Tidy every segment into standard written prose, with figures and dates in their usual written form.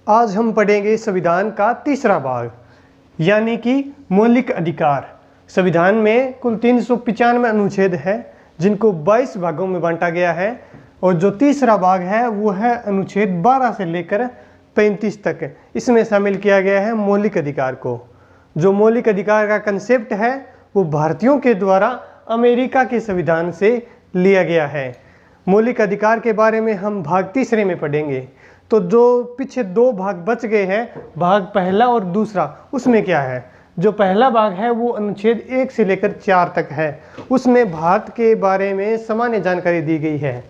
आज हम पढ़ेंगे संविधान का तीसरा भाग यानी कि मौलिक अधिकार। संविधान में कुल 395 अनुच्छेद है जिनको 22 भागों में बांटा गया है और जो तीसरा भाग है वो है अनुच्छेद 12 से लेकर 35 तक। इसमें शामिल किया गया है मौलिक अधिकार को। जो मौलिक अधिकार का कंसेप्ट है वो भारतीयों के द्वारा अमेरिका के संविधान से लिया गया है। मौलिक अधिकार के बारे में हम भाग तीसरे में पढ़ेंगे। तो जो पीछे दो भाग बच गए हैं, भाग पहला और दूसरा, उसमें क्या है? जो पहला भाग है वो अनुच्छेद 1 से लेकर 4 तक है। उसमें भारत के बारे में सामान्य जानकारी दी गई है,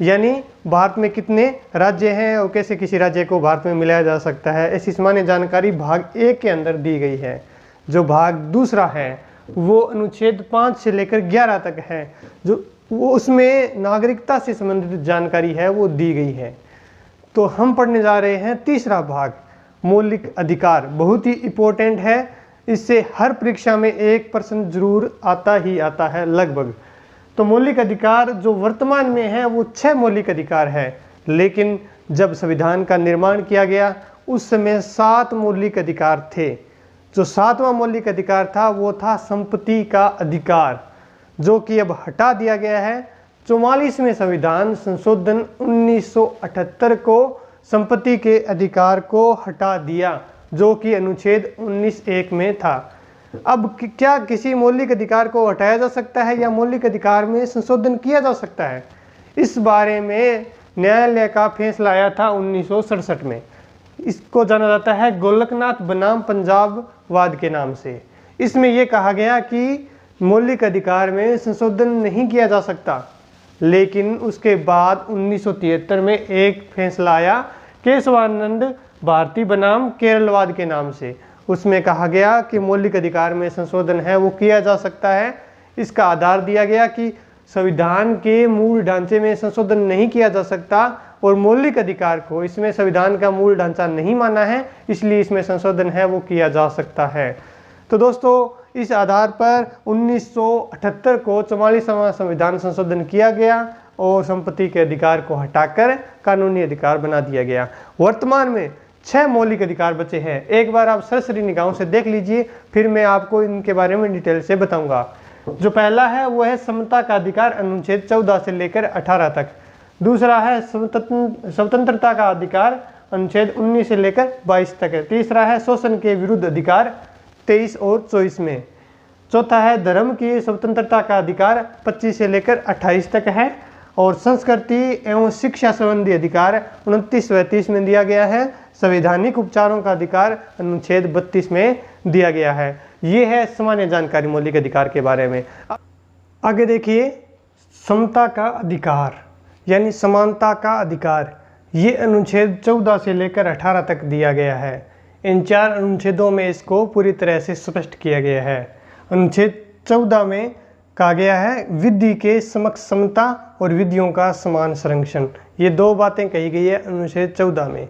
यानी भारत में कितने राज्य हैं और कैसे किसी राज्य को भारत में मिलाया जा सकता है, ऐसी सामान्य जानकारी भाग 1 के अंदर दी गई है। जो भाग दूसरा है वो अनुच्छेद 5 से लेकर 11 तक है, जो वो उसमें नागरिकता से संबंधित जानकारी है वो दी गई है। तो हम पढ़ने जा रहे हैं तीसरा भाग मौलिक अधिकार। बहुत ही इम्पोर्टेंट है, इससे हर परीक्षा में 1 प्रश्न जरूर आता ही आता है लगभग। तो मौलिक अधिकार जो वर्तमान में है वो 6 मौलिक अधिकार है, लेकिन जब संविधान का निर्माण किया गया उस समय 7 मौलिक अधिकार थे। जो 7वां मौलिक अधिकार था वो था संपत्ति का अधिकार, जो कि अब हटा दिया गया है। 44वें संविधान संशोधन 1978 को संपत्ति के अधिकार को हटा दिया, जो कि अनुच्छेद 19(1) में था। अब क्या किसी मौलिक अधिकार को हटाया जा सकता है या मौलिक अधिकार में संशोधन किया जा सकता है? इस बारे में न्यायालय का फैसला आया था 1967 में। इसको जाना जाता है गोलकनाथ बनाम पंजाब वाद के नाम से। इसमें यह कहा गया कि मौलिक अधिकार में संशोधन नहीं किया जा सकता, लेकिन उसके बाद 1973 में एक फैसला आया केशवानंद भारती बनाम केरलवाद के नाम से। उसमें कहा गया कि मौलिक अधिकार में संशोधन है वो किया जा सकता है। इसका आधार दिया गया कि संविधान के मूल ढांचे में संशोधन नहीं किया जा सकता और मौलिक अधिकार को इसमें संविधान का मूल ढांचा नहीं माना है, इसलिए इसमें संशोधन है वो किया जा सकता है। तो दोस्तों, इस आधार पर 1978 को 44वां संविधान संशोधन किया गया और संपत्ति के अधिकार को हटाकर कानूनी अधिकार बना दिया गया। वर्तमान में 6 मौलिक अधिकार बचे हैं। एक बार आप सरसरी निगाहों से देख लीजिए, फिर मैं आपको इनके बारे में डिटेल से बताऊंगा। जो पहला है वो है समता का अधिकार, अनुच्छेद 14 से लेकर 18 तक। दूसरा है स्वतंत्रता का अधिकार, अनुच्छेद 19 से लेकर 22 तक है। तीसरा है शोषण के विरुद्ध अधिकार, 23 और 24 में। चौथा है धर्म की स्वतंत्रता का अधिकार, 25 से लेकर 28 तक है। और संस्कृति एवं शिक्षा संबंधी अधिकार 29 व 30 में दिया गया है। संवैधानिक उपचारों का अधिकार अनुच्छेद 32 में दिया गया है। ये है सामान्य जानकारी मौलिक अधिकार के बारे में। आगे देखिए, समता का अधिकार यानी समानता का अधिकार, ये अनुच्छेद 14 से लेकर 18 तक दिया गया है। इन 4 अनुच्छेदों में इसको पूरी तरह से स्पष्ट किया गया है। अनुच्छेद 14 में कहा गया है विधि के समक्ष समता और विधियों का समान संरक्षण। ये 2 बातें कही गई है अनुच्छेद 14 में।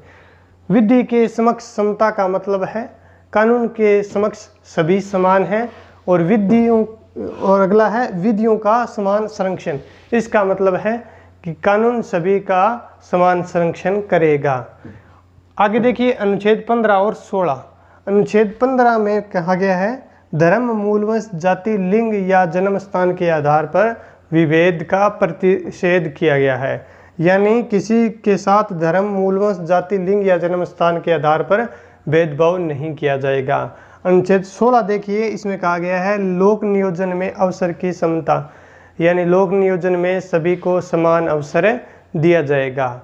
विधि के समक्ष समता का मतलब है कानून के समक्ष सभी समान हैं, और विधियों, और अगला है विधियों का समान संरक्षण। इसका मतलब है कि कानून सभी का समान संरक्षण करेगा। आगे देखिए अनुच्छेद 15 और 16। अनुच्छेद 15 में कहा गया है धर्म, मूलवंश, जाति, लिंग या जन्म स्थान के आधार पर विभेद का प्रतिषेध किया गया है, यानी किसी के साथ धर्म, मूलवंश, जाति, लिंग या जन्म स्थान के आधार पर भेदभाव नहीं किया जाएगा। अनुच्छेद 16 देखिए, इसमें कहा गया है लोक नियोजन में अवसर की समता, यानी लोक नियोजन में सभी को समान अवसर दिया जाएगा।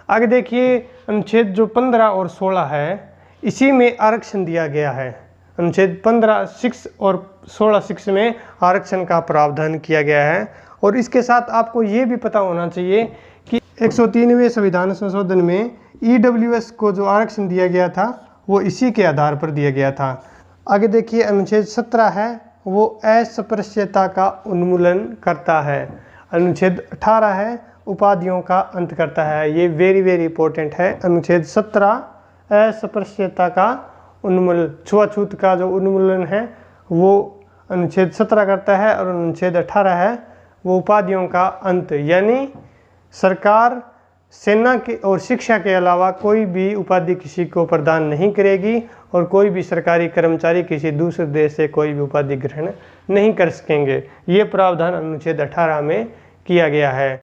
आगे देखिए अनुच्छेद जो 15 और 16 है, इसी में आरक्षण दिया गया है। अनुच्छेद 15(6) और 16(6) में आरक्षण का प्रावधान किया गया है। और इसके साथ आपको ये भी पता होना चाहिए कि 103वें संविधान संशोधन में EWS को जो आरक्षण दिया गया था वो इसी के आधार पर दिया गया था। आगे देखिए अनुच्छेद 17 है, वो अस्पृश्यता का उन्मूलन करता है। अनुच्छेद 18 है, उपाधियों का अंत करता है। ये वेरी इंपॉर्टेंट है। अनुच्छेद 17 अस्पृश्यता का उन्मूलन, छुआछूत का जो उन्मूलन है वो अनुच्छेद 17 करता है। और अनुच्छेद 18 है वो उपाधियों का अंत, यानी सरकार सेना के और शिक्षा के अलावा कोई भी उपाधि किसी को प्रदान नहीं करेगी और कोई भी सरकारी कर्मचारी किसी दूसरे देश से कोई भी उपाधि ग्रहण नहीं कर सकेंगे। ये प्रावधान अनुच्छेद 18 में किया गया है।